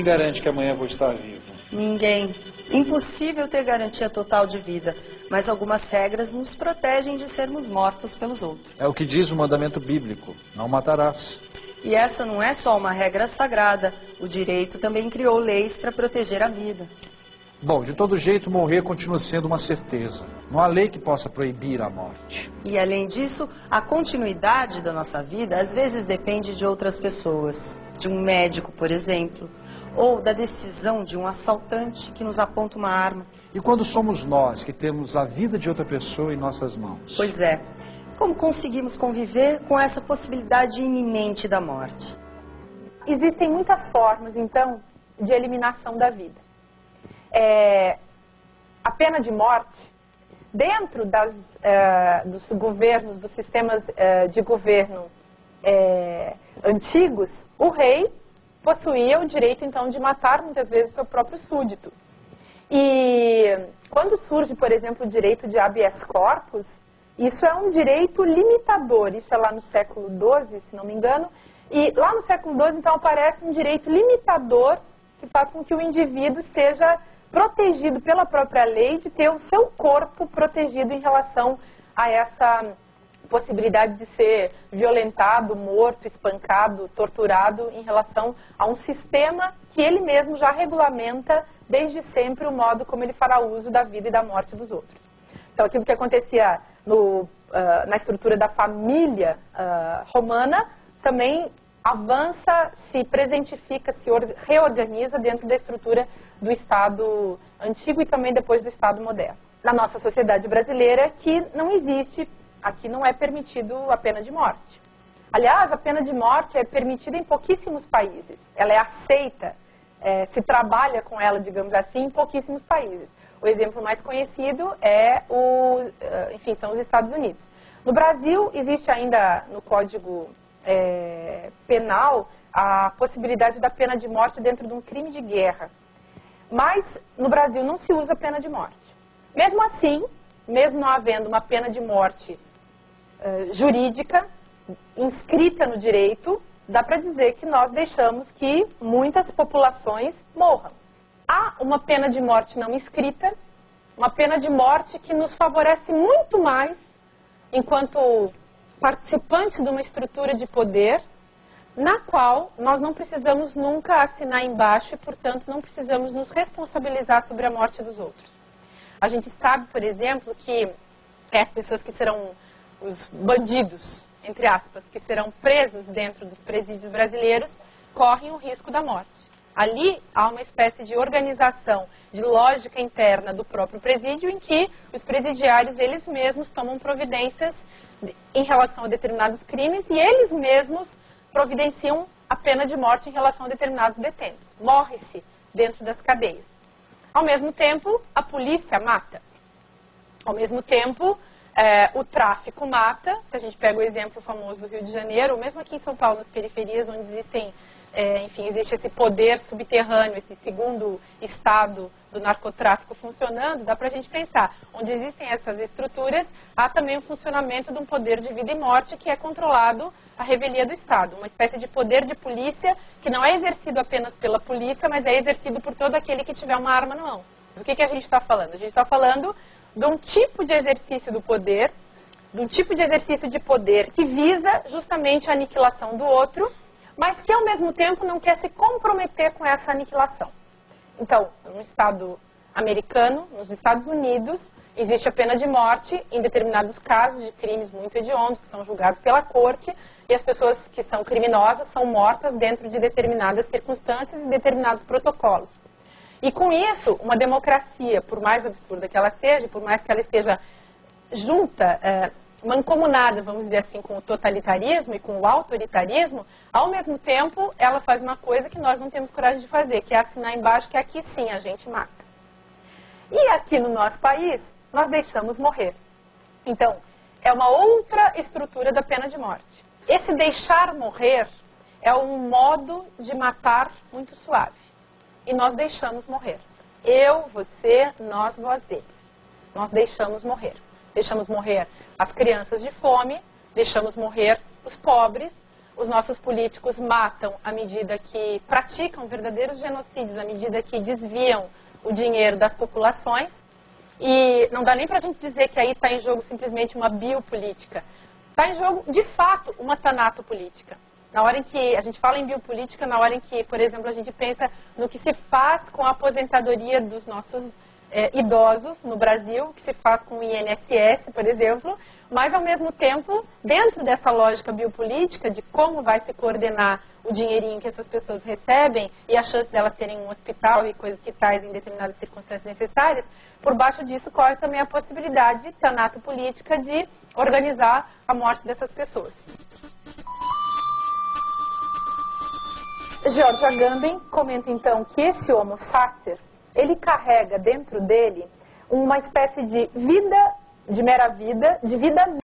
garante que amanhã vou estar vivo? Ninguém. Impossível ter garantia total de vida, mas algumas regras nos protegem de sermos mortos pelos outros. É o que diz o mandamento bíblico: não matarás. E essa não é só uma regra sagrada. O direito também criou leis para proteger a vida. Bom, de todo jeito, morrer continua sendo uma certeza. Não há lei que possa proibir a morte. E além disso, a continuidade da nossa vida às vezes depende de outras pessoas. De um médico, por exemplo. Ou da decisão de um assaltante que nos aponta uma arma. E quando somos nós que temos a vida de outra pessoa em nossas mãos? Pois é. Como conseguimos conviver com essa possibilidade iminente da morte? Existem muitas formas, então, de eliminação da vida. A pena de morte, dentro dos governos, dos sistemas de governo antigos, o rei possuía o direito, então, de matar, muitas vezes, o seu próprio súdito. E quando surge, por exemplo, o direito de habeas corpus, isso é um direito limitador. Isso é lá no século XII, se não me engano. E lá no século XII, então, aparece um direito limitador que faz com que o indivíduo esteja protegido pela própria lei de ter o seu corpo protegido em relação a essa possibilidade de ser violentado, morto, espancado, torturado em relação a um sistema que ele mesmo já regulamenta desde sempre o modo como ele fará uso da vida e da morte dos outros. Então, aquilo que acontecia na estrutura da família romana também avança, se presentifica, se reorganiza dentro da estrutura do Estado antigo e também depois do Estado moderno. Na nossa sociedade brasileira, que não existe, aqui não é permitido a pena de morte. Aliás, a pena de morte é permitida em pouquíssimos países. Ela é aceita, se trabalha com ela, digamos assim, em pouquíssimos países. O exemplo mais conhecido são os Estados Unidos. No Brasil, existe ainda no Código Penal a possibilidade da pena de morte dentro de um crime de guerra. Mas no Brasil não se usa pena de morte. Mesmo assim, mesmo não havendo uma pena de morte jurídica, inscrita no direito, dá para dizer que nós deixamos que muitas populações morram. Há uma pena de morte não escrita, uma pena de morte que nos favorece muito mais enquanto participantes de uma estrutura de poder, na qual nós não precisamos nunca assinar embaixo e, portanto, não precisamos nos responsabilizar sobre a morte dos outros. A gente sabe, por exemplo, que as pessoas que serão os bandidos, entre aspas, que serão presos dentro dos presídios brasileiros, correm o risco da morte. Ali há uma espécie de organização, de lógica interna do próprio presídio, em que os presidiários, eles mesmos, tomam providências em relação a determinados crimes e eles mesmos providenciam a pena de morte em relação a determinados detentos. Morre-se dentro das cadeias. Ao mesmo tempo, a polícia mata. Ao mesmo tempo, o tráfico mata. Se a gente pega o exemplo famoso do Rio de Janeiro, ou mesmo aqui em São Paulo, nas periferias, onde existe esse poder subterrâneo, esse segundo estado do narcotráfico funcionando, dá para a gente pensar, onde existem essas estruturas, há também o funcionamento de um poder de vida e morte que é controlado à revelia do Estado, uma espécie de poder de polícia que não é exercido apenas pela polícia, mas é exercido por todo aquele que tiver uma arma na mão. Do que a gente está falando? A gente está falando de um tipo de exercício do poder, de um tipo de exercício de poder que visa justamente a aniquilação do outro, mas que ao mesmo tempo não quer se comprometer com essa aniquilação. Então, no Estado americano, nos Estados Unidos, existe a pena de morte em determinados casos de crimes muito hediondos, que são julgados pela corte, e as pessoas que são criminosas são mortas dentro de determinadas circunstâncias e determinados protocolos. E com isso, uma democracia, por mais absurda que ela seja, por mais que ela esteja junta, mancomunada, vamos dizer assim, com o totalitarismo e com o autoritarismo, ao mesmo tempo, ela faz uma coisa que nós não temos coragem de fazer, que é assinar embaixo que aqui sim a gente mata. E aqui no nosso país, nós deixamos morrer. Então, é uma outra estrutura da pena de morte. Esse deixar morrer é um modo de matar muito suave. E nós deixamos morrer. Eu, você, nós, vós, eles. Nós deixamos morrer. Deixamos morrer as crianças de fome, deixamos morrer os pobres, os nossos políticos matam à medida que praticam verdadeiros genocídios, à medida que desviam o dinheiro das populações. E não dá nem para a gente dizer que aí está em jogo simplesmente uma biopolítica. Está em jogo, de fato, uma tanatopolítica. Na hora em que a gente fala em biopolítica, na hora em que, por exemplo, a gente pensa no que se faz com a aposentadoria dos nossos idosos no Brasil, o que se faz com o INSS, por exemplo, mas, ao mesmo tempo, dentro dessa lógica biopolítica de como vai se coordenar o dinheirinho que essas pessoas recebem e a chance delas terem um hospital e coisas que tais em determinadas circunstâncias necessárias, por baixo disso corre também a possibilidade tanatopolítica de organizar a morte dessas pessoas. George Agamben comenta então que esse Homo sacer, ele carrega dentro dele uma espécie de vida, de mera vida, de vida